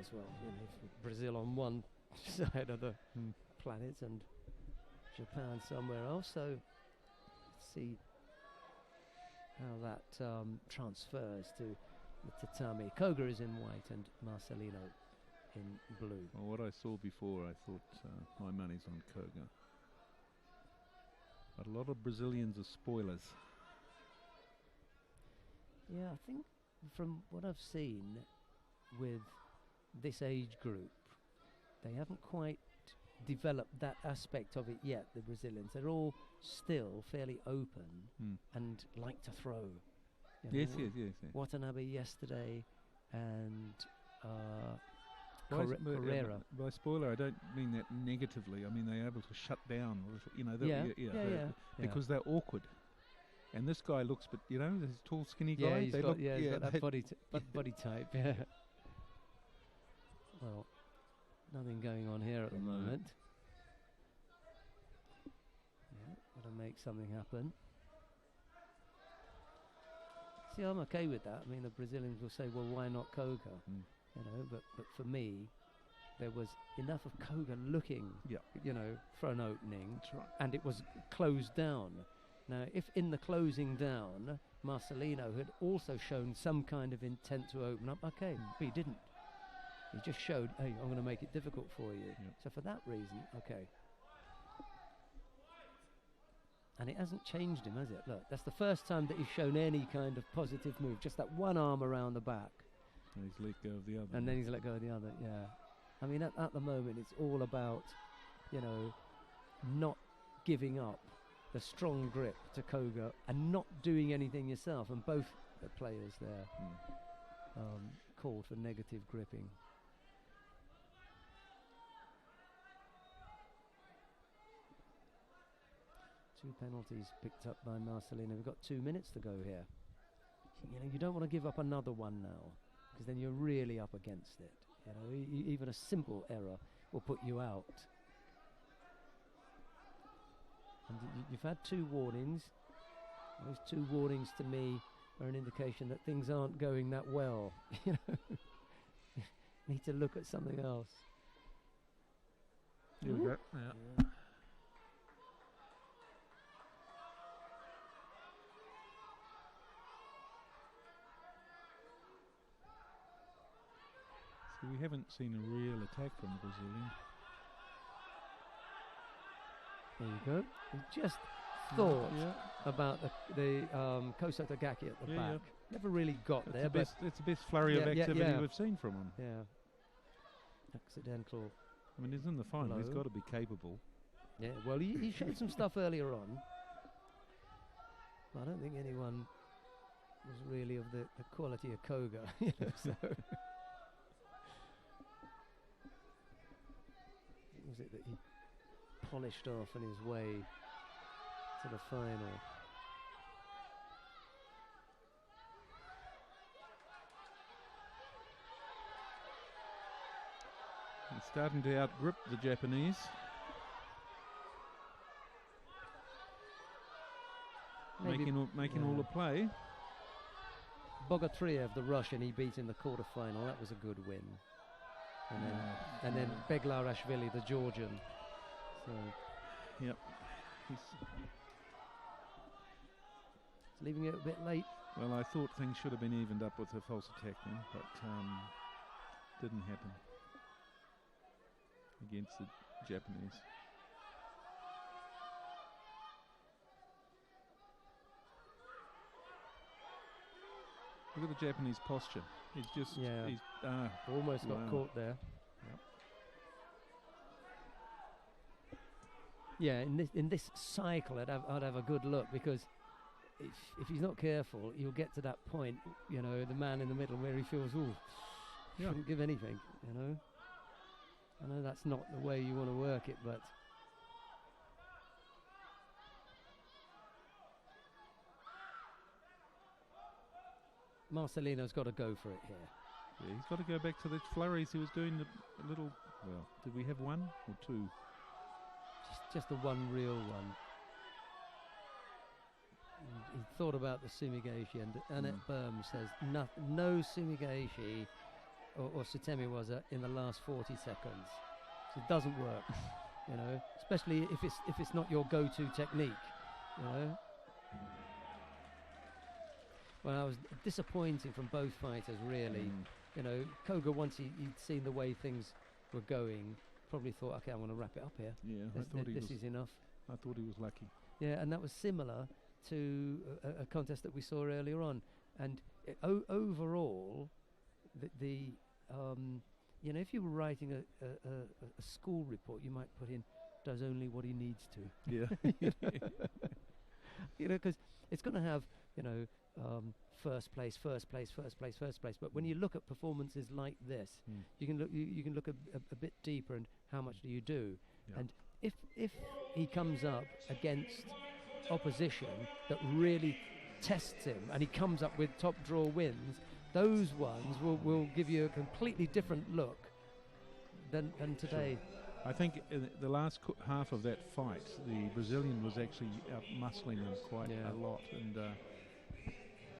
as well. You know, Brazil on one side of the planet and Japan somewhere else. So let's see how that transfers to the tatami. Koga is in white and Marcelino in blue. Well, what I saw before, I thought my money's on Koga. But a lot of Brazilians are spoilers. Yeah, I think from what I've seen with this age group, they haven't quite developed that aspect of it yet, the Brazilians. They're all still fairly open and like to throw. You know, Yes. Watanabe yesterday and Carrera. By spoiler, I don't mean that negatively. I mean they're able to shut down, you know, because they're awkward. And this guy looks, but you know, this tall, skinny guy. He's got that body type. Yeah. Well, nothing going on here at the moment. Yeah, got to make something happen. See, I'm okay with that. I mean, the Brazilians will say, "Well, why not Koga?" You know, but for me, there was enough of Koga looking, you know, for an opening, that's right, and it was closed down. Now, if in the closing down, Marcelino had also shown some kind of intent to open up, okay, but he didn't. He just showed, hey, I'm going to make it difficult for you. Yep. So for that reason, okay. And it hasn't changed him, has it? Look, that's the first time that he's shown any kind of positive move, just that one arm around the back. And he's let go of the other. And then he's let go of the other, yeah. I mean, at the moment, it's all about, you know, not giving up the strong grip to Koga and not doing anything yourself. And both the players there called for negative gripping. Two penalties picked up by Marcelino. We've got 2 minutes to go here. You know, you don't want to give up another one now, because then you're really up against it. You know, even a simple error will put you out. And you've had 2 warnings. Those 2 warnings to me are an indication that things aren't going that well. You know, you need to look at something else. Here we go. Yeah. So we haven't seen a real attack from the Brazilian. There you go. He just thought about the Koso Tagaki at the back. Yeah. Never really got there. It's the best flurry of activity we've seen from him. Yeah. Accidental. I mean, he's in the final. He's got to be capable. Yeah, well, he showed some stuff earlier on. But I don't think anyone was really of the quality of Koga. You know, so. What was it that he polished off on his way to the final? He's starting to outgrip the Japanese. Making all the play. Bogotriev, the Russian, he beat in the quarter-final. That was a good win. And then Beglarashvili, the Georgian. So, yep. It's leaving it a bit late. Well, I thought things should have been evened up with a false attack then, but didn't happen against the Japanese. Look at the Japanese posture. He's just almost got caught there. Yep. Yeah, in this cycle, I'd have a good look, because if he's not careful, he'll get to that point, you know, the man in the middle where he feels, shouldn't give anything, you know. I know that's not the way you want to work it, but Marcelino's got to go for it here. Yeah, he's got to go back to the flurries he was doing a little. Well, did we have 1 or 2? Just the one real one. He thought about the Sumigaeshi, and Annette Berm says no Sumigaeshi or Sutemi was in the last 40 seconds. So it doesn't work, you know, especially if it's not your go-to technique, you know. Well, it was disappointing from both fighters, really. You know, Koga, once he'd seen the way things were going, probably thought, okay, I'm going to wrap it up here. Yeah, this is enough. I thought he was lucky. Yeah, and that was similar to a contest that we saw earlier on. And overall, the you know, if you were writing a school report, you might put in, does only what he needs to. Yeah. You know, because it's going to have, you know, first place. But when you look at performances like this, you can look a bit deeper, and how much do you do? Yeah. And if he comes up against opposition that really tests him, and he comes up with top draw wins, those ones will give you a completely different look than today. Sure. I think in the last half of that fight, the Brazilian was actually out muscling him quite a lot, and